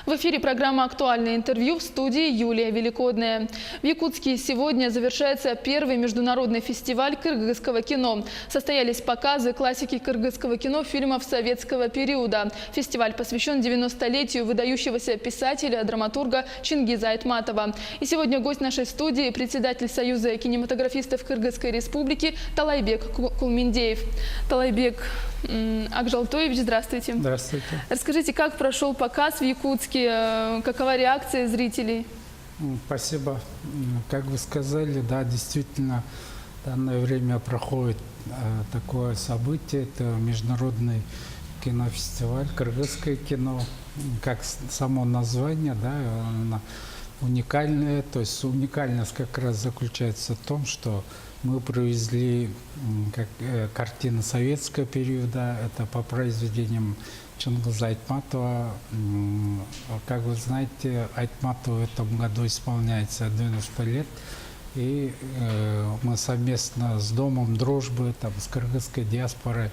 В эфире программа «Актуальное интервью», в студии Юлия Великодная. В Якутске сегодня завершается первый международный фестиваль кыргызского кино. Состоялись показы классики кыргызского кино фильмов советского периода. Фестиваль посвящен 90-летию выдающегося писателя, драматурга Чингиза Айтматова. И сегодня гость нашей студии – председатель Союза кинематографистов Кыргызской республики Талайбек Кулминдеев. Талайбек Акжалтоевич, здравствуйте. Здравствуйте. Расскажите, как прошел показ в Якутске, какова реакция зрителей? Спасибо. Как вы сказали, да, действительно, в данное время проходит такое событие, это международный кинофестиваль «Кыргызское кино». Как само название, да, оно уникальное, то есть уникальность как раз заключается в том, что мы привезли картины советского периода, это по произведениям Чингиза Айтматова. Как вы знаете, Айтматову в этом году исполняется 90 лет. И мы совместно с Домом дружбы, там, с кыргызской диаспорой,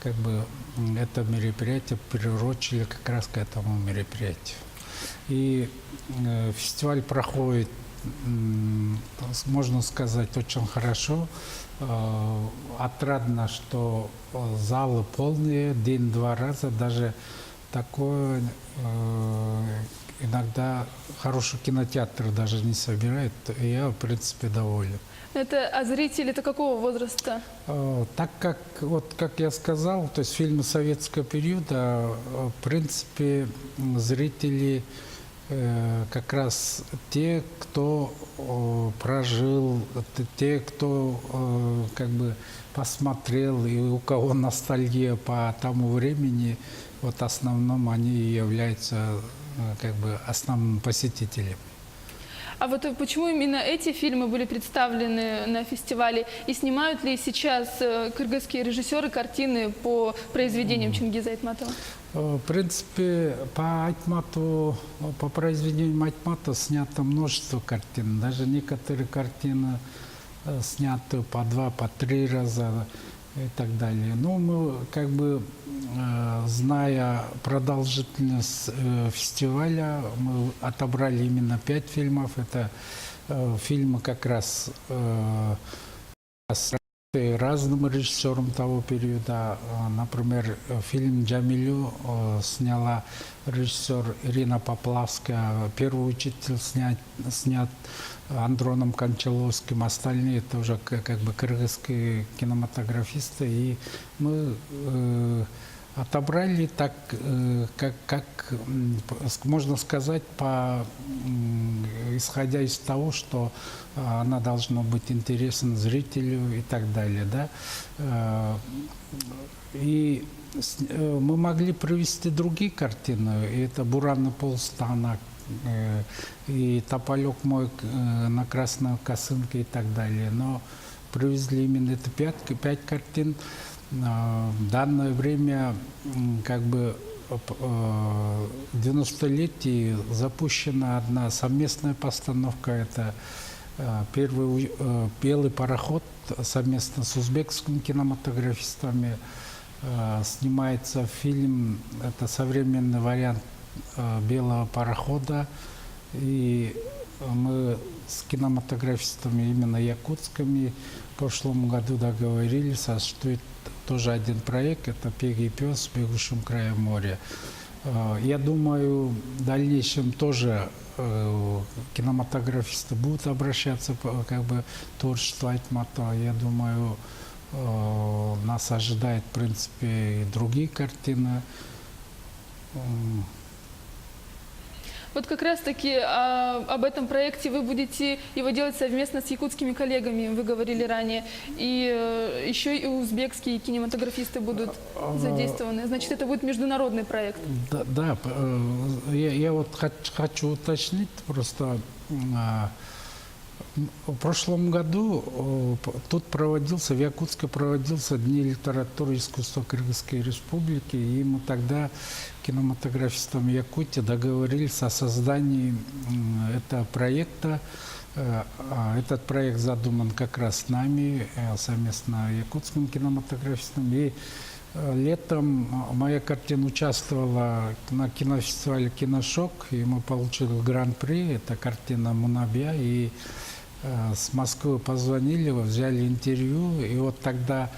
это мероприятие приурочили как раз к этому мероприятию. И фестиваль проходит, можно сказать, очень хорошо. Отрадно, что залы полные, день-два раза, даже такое иногда хороший кинотеатр даже не собирает, и я, в принципе, доволен. А зрители это какого возраста? Так как, вот как я сказал, то есть фильмы советского периода, в принципе, зрители как раз те, кто прожил, те, кто посмотрел и у кого ностальгия по тому времени, вот в основном они являются основным посетителем. А вот почему именно эти фильмы были представлены на фестивале? И снимают ли сейчас кыргызские режиссеры картины по произведениям Чингиза Айтматова? В принципе, по произведениям Айтматова снято множество картин. Даже некоторые картины сняты по 2, по 3 раза и так далее. Но мы, зная продолжительность фестиваля, мы отобрали именно 5 фильмов. Это фильмы как раз с разным режиссером того периода. Например, фильм «Джамилю» сняла режиссер Ирина Поплавская. «Первый учитель» снят Андроном Кончаловским. Остальные это уже кыргызские кинематографисты. И мы отобрали так, как можно сказать, исходя из того, что она должна быть интересна зрителю и так далее. Да? И мы могли привести другие картины. И это «Буран и полстанок», и «Тополек мой на красной косынке» и так далее. Но привезли именно это 5 картин. В данное время, в 90-летии запущена одна совместная постановка. Это первый «Белый пароход» совместно с узбекскими кинематографистами. Снимается фильм, это современный вариант «Белого парохода». И мы с кинематографистами именно якутскими в прошлом году договорились, что это тоже один проект, это «Пеги и пес в бегущем крае моря». Я думаю, в дальнейшем тоже кинематографисты будут обращаться к творчеству Айтматова. Я думаю, нас ожидает, в принципе, и другие картины. Вот как раз-таки об этом проекте вы будете его делать совместно с якутскими коллегами, вы говорили ранее. И еще и узбекские кинематографисты будут задействованы. Значит, это будет международный проект. Да, я вот хочу уточнить просто. В прошлом году тут в Якутске проводился Дни литературы и искусства Кыргызской республики, и мы тогда кинематографистам Якутии договорились о создании этого проекта. Этот проект задуман как раз нами, совместно якутским кинематографистам. И Летом моя картина участвовала на кинофестивале «Киношок», и мы получили гран-при. Это картина «Мунабия». И с Москвы позвонили, взяли интервью, и вот тогда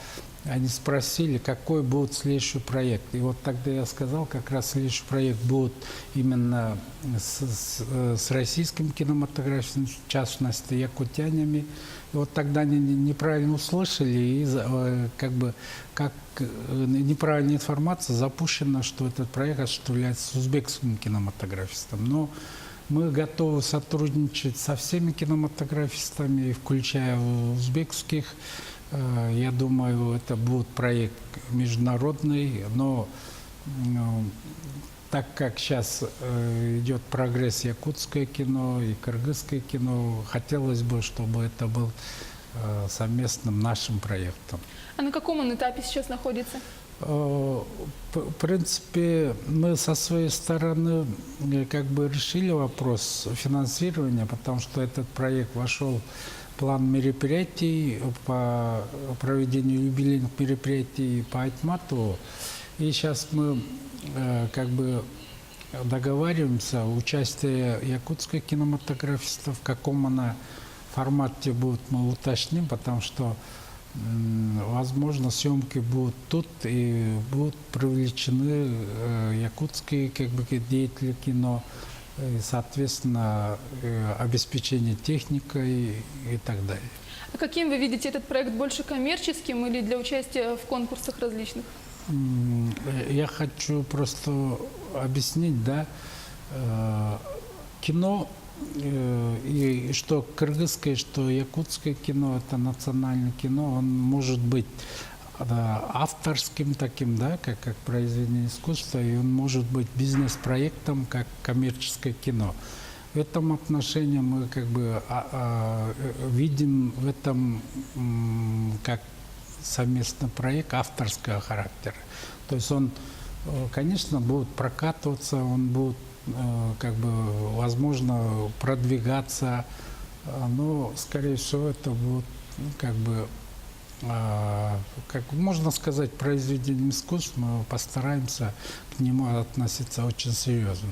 они спросили, какой будет следующий проект. И вот тогда я сказал, как раз следующий проект будет именно с российским кинематографом, в частности, якутянами. И вот тогда они неправильно услышали, и как бы как неправильная информация запущена, что этот проект осуществляется с узбекским кинематографистом. Но мы готовы сотрудничать со всеми кинематографистами, включая узбекских. Я думаю, это будет проект международный, но так как сейчас идет прогресс якутское кино и кыргызское кино, хотелось бы, чтобы это был совместным нашим проектом. А на каком он этапе сейчас находится? В принципе, мы со своей стороны как бы решили вопрос финансирования, потому что этот проект вошел в план мероприятий по проведению юбилейных мероприятий по Айтматову. И сейчас мы как бы договариваемся, участие якутских кинематографистов, в каком она формате будет, мы уточним, потому что возможно, съемки будут тут и будут привлечены якутские как бы деятели кино, и, соответственно, обеспечение техникой и так далее. А каким вы видите этот проект, больше коммерческим или для участия в конкурсах различных? Я хочу просто объяснить, да, кино, и что кыргызское, что якутское кино, это национальное кино, он может быть авторским таким, да, как произведение искусства, и он может быть бизнес-проектом, как коммерческое кино. В этом отношении мы как бы видим в этом как совместный проект авторского характера. То есть он, конечно, будет прокатываться, он будет как бы, возможно, продвигаться, но, скорее всего, это будет, как бы, как можно сказать, произведением искусства, мы постараемся к нему относиться очень серьезно.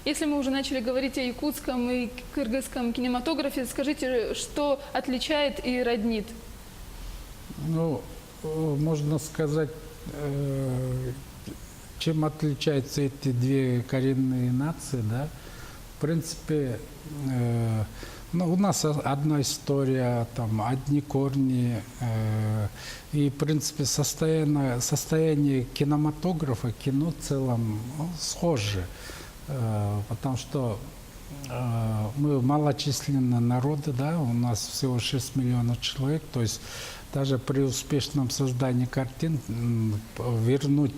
Если мы уже начали говорить о якутском и кыргызском кинематографе, скажите, что отличает и роднит? Ну, можно сказать, чем отличаются эти две коренные нации, да? В принципе, ну, у нас одна история, там, одни корни, и, в принципе, состояние кинематографа, кино в целом схоже, потому что мы малочисленные народы, да, у нас всего 6 миллионов человек, то есть даже при успешном создании картин вернуть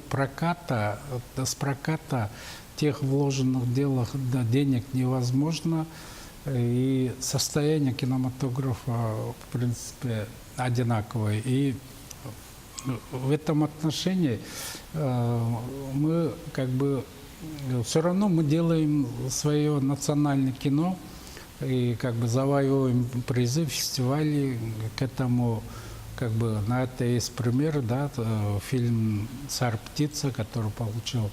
с проката тех вложенных денег невозможно. И состояние кинематографа, в принципе, одинаковое. И в этом отношении мы как бы все равно мы делаем свое национальное кино и как бы завоевываем призы, фестивали к этому. Как бы на это есть пример, да, фильм «Царь птица», который получил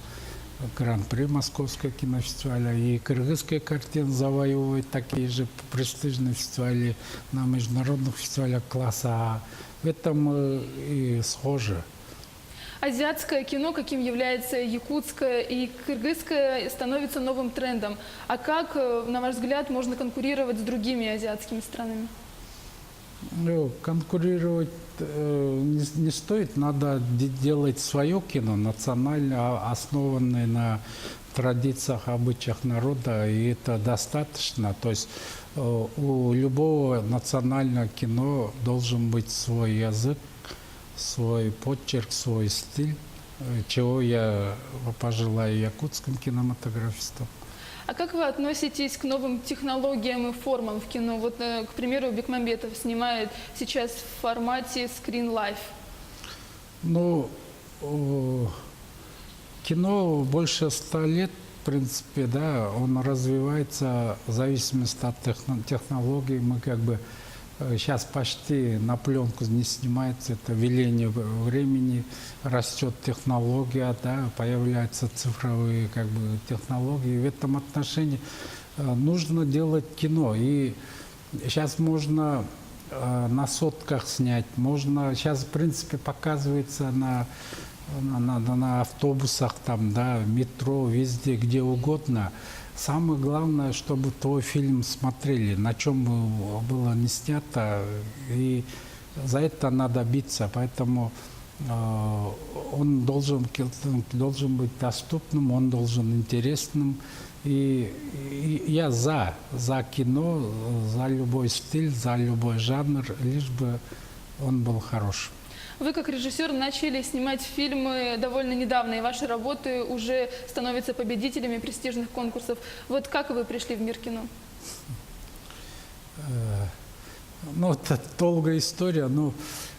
гран-при Московского кинофестиваля, и кыргызская картина завоевывает такие же престижные фестивали на международных фестивалях класса А. В этом и схоже. Азиатское кино, каким является якутское и кыргызское, становится новым трендом. А как, на ваш взгляд, можно конкурировать с другими азиатскими странами? Ну, конкурировать не стоит, надо делать свое кино, национальное, основанное на традициях, обычаях народа, и это достаточно. То есть у любого национального кино должен быть свой язык, свой почерк, свой стиль, чего я пожелаю якутским кинематографистам. А как вы относитесь к новым технологиям и формам в кино? Вот, к примеру, Бекмамбетов снимает сейчас в формате Screen Life. Ну, кино больше 100 лет, в принципе, да, он развивается в зависимости от технологий. Мы как бы Сейчас почти на пленку не снимается, это веление времени, растет технология, да, появляются цифровые как бы, технологии. В этом отношении нужно делать кино. И сейчас можно на сотках снять, можно сейчас в принципе показывается на автобусах, там, да, метро, везде, где угодно. Самое главное, чтобы твой фильм смотрели, на чем бы было не снято, и за это надо биться. Поэтому он должен быть доступным, он должен интересным. И я за кино, за любой стиль, за любой жанр, лишь бы он был хорош. Вы, как режиссер, начали снимать фильмы довольно недавно, и ваши работы уже становятся победителями престижных конкурсов. Вот как вы пришли в мир кино? Ну, это долгая история. Ну,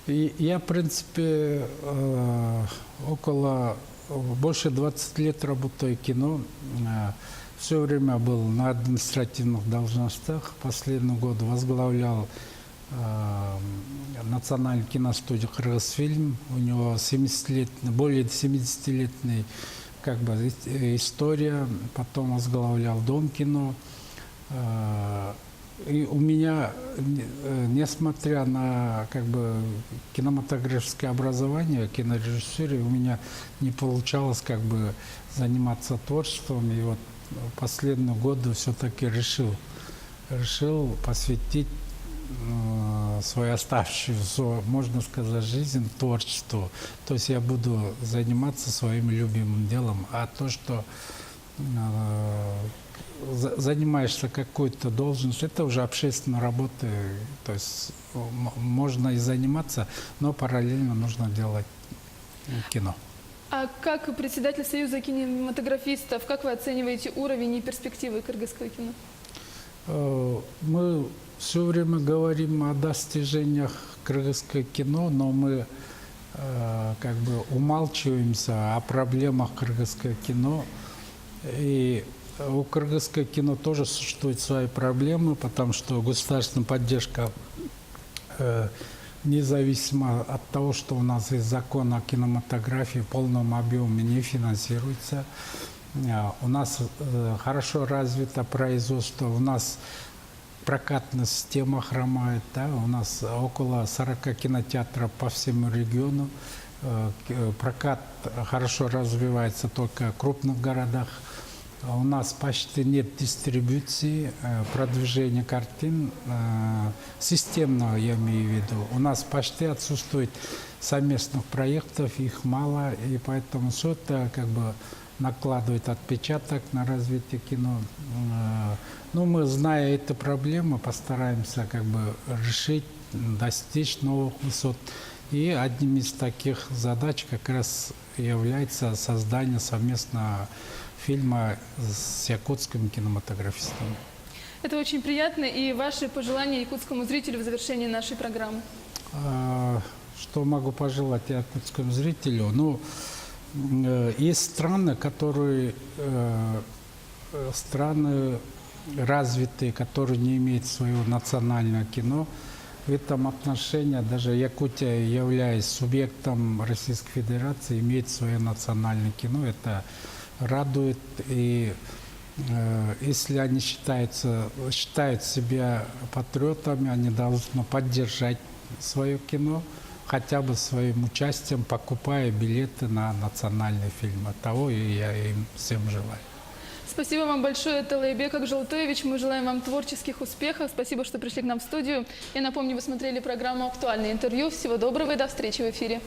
я, в принципе, больше 20 лет работаю в кино. Все время был на административных должностях. Последний год возглавлял национальной киностудии «Кыргызфильм». У него более 70-летняя как бы, история. Потом возглавлял Дом кино. И у меня, несмотря на как бы, кинематографическое образование, кинорежиссуре, у меня не получалось как бы, заниматься творчеством. И вот последние годы все-таки решил посвятить свою оставшуюся, можно сказать, жизнь творчеству. То есть я буду заниматься своим любимым делом. А то, что занимаешься какой-то должностью, это уже общественная работа. То есть можно и заниматься, но параллельно нужно делать кино. А как председатель Союза кинематографистов, как вы оцениваете уровень и перспективы кыргызского кино? Мы все время говорим о достижениях кыргызского кино, но мы как бы умалчиваемся о проблемах кыргызского кино. И у кыргызского кино тоже существуют свои проблемы, потому что государственная поддержка, независимо от того, что у нас есть закон о кинематографии, в полном объеме не финансируется. У нас хорошо развито производство, у нас прокатная система хромает, да? У нас около 40 кинотеатров по всему региону. Прокат хорошо развивается только в крупных городах. У нас почти нет дистрибуции, продвижения картин, системного я имею в виду. У нас почти отсутствует совместных проектов, их мало, и поэтому все это как бы накладывает отпечаток на развитие кино. Ну, мы, зная эту проблему, постараемся как бы решить, достичь новых высот. И одним из таких задач как раз является создание совместного фильма с якутским кинематографистом. Это очень приятно. И ваши пожелания якутскому зрителю в завершении нашей программы? Что могу пожелать якутскому зрителю? Ну, есть страны, страны развитые, которые не имеют своего национального кино. В этом отношении даже Якутия, являясь субъектом Российской Федерации, имеет свое национальное кино. Это радует. И если они считают себя патриотами, они должны поддержать свое кино, хотя бы своим участием, покупая билеты на национальные фильмы. Того и я им всем желаю. Спасибо вам большое, Талайбек Акжалтоевич. Мы желаем вам творческих успехов. Спасибо, что пришли к нам в студию. Я напомню, вы смотрели программу «Актуальное интервью». Всего доброго и до встречи в эфире.